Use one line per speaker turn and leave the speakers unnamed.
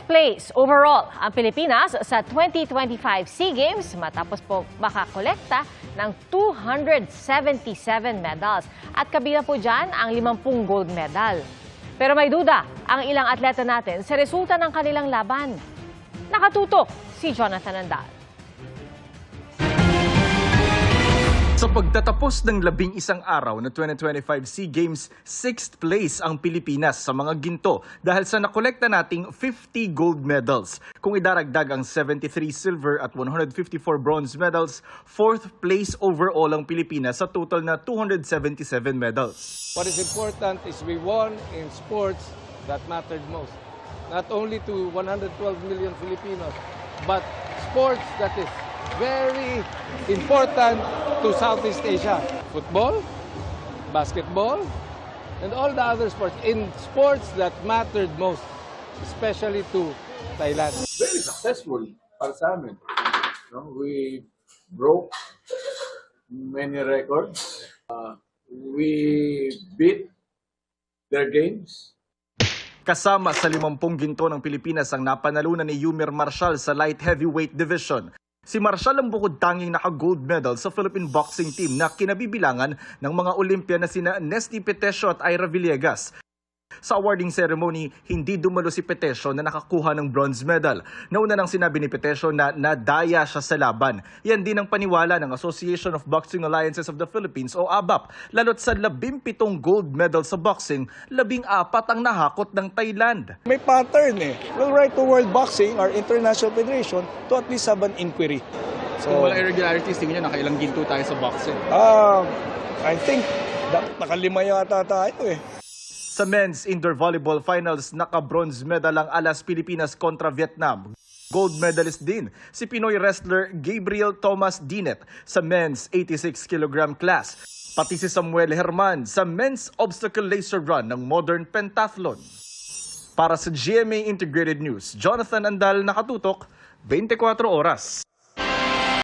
place overall ang Pilipinas sa 2025 SEA Games matapos po makakolekta ng 277 medals. At kabilang po dyan ang 50 gold medal. Pero may duda ang ilang atleta natin sa resulta ng kanilang laban. Nakatutok si Jonathan Andal.
Sa pagtatapos ng 11 araw na 2025 SEA Games, 6th place ang Pilipinas sa mga ginto dahil sa nakolekta nating 50 gold medals. Kung idaragdag ang 73 silver at 154 bronze medals, 4th place overall ang Pilipinas sa total na 277 medals.
What is important is we won in sports that mattered most. Not only to 112 million Filipinos, but sports that is very important to Southeast Asia. Football, basketball, and all the other sports. In sports that mattered most, especially to Thailand.
Very successful para sa amin. No? We broke many records. We beat their games.
Kasama sa 50 ginto ng Pilipinas ang napanalunan ni Yumir Marshall sa light heavyweight division. Si Marshall ang bukod tanging naka-gold medal sa Philippine boxing team na kinabibilangan ng mga Olympian na sina Nesty Petesio at Ira Villegas. Sa awarding ceremony, hindi dumalo si Petesio na nakakuha ng bronze medal. Nauna nang sinabi ni Petesio na nadaya siya sa laban. Yan din ang paniwala ng Association of Boxing Alliances of the Philippines o ABAP. Lalo't sa 17 gold medal sa boxing, 14 ang nahakot ng Thailand.
May pattern eh. We'll write to World Boxing or International Federation to at least have an inquiry.
Kung walang irregularities, tingin nyo nakailang ginto tayo sa boxing?
I think nakalima yata tayo eh.
Sa men's indoor volleyball finals, naka-bronze medal ang Alas Pilipinas kontra Vietnam. Gold medalist din si Pinoy wrestler Gabriel Thomas Dinet sa men's 86 kg class. Pati si Samuel Herman sa men's obstacle laser run ng modern pentathlon. Para sa GMA Integrated News, Jonathan Andal, nakatutok, 24 oras.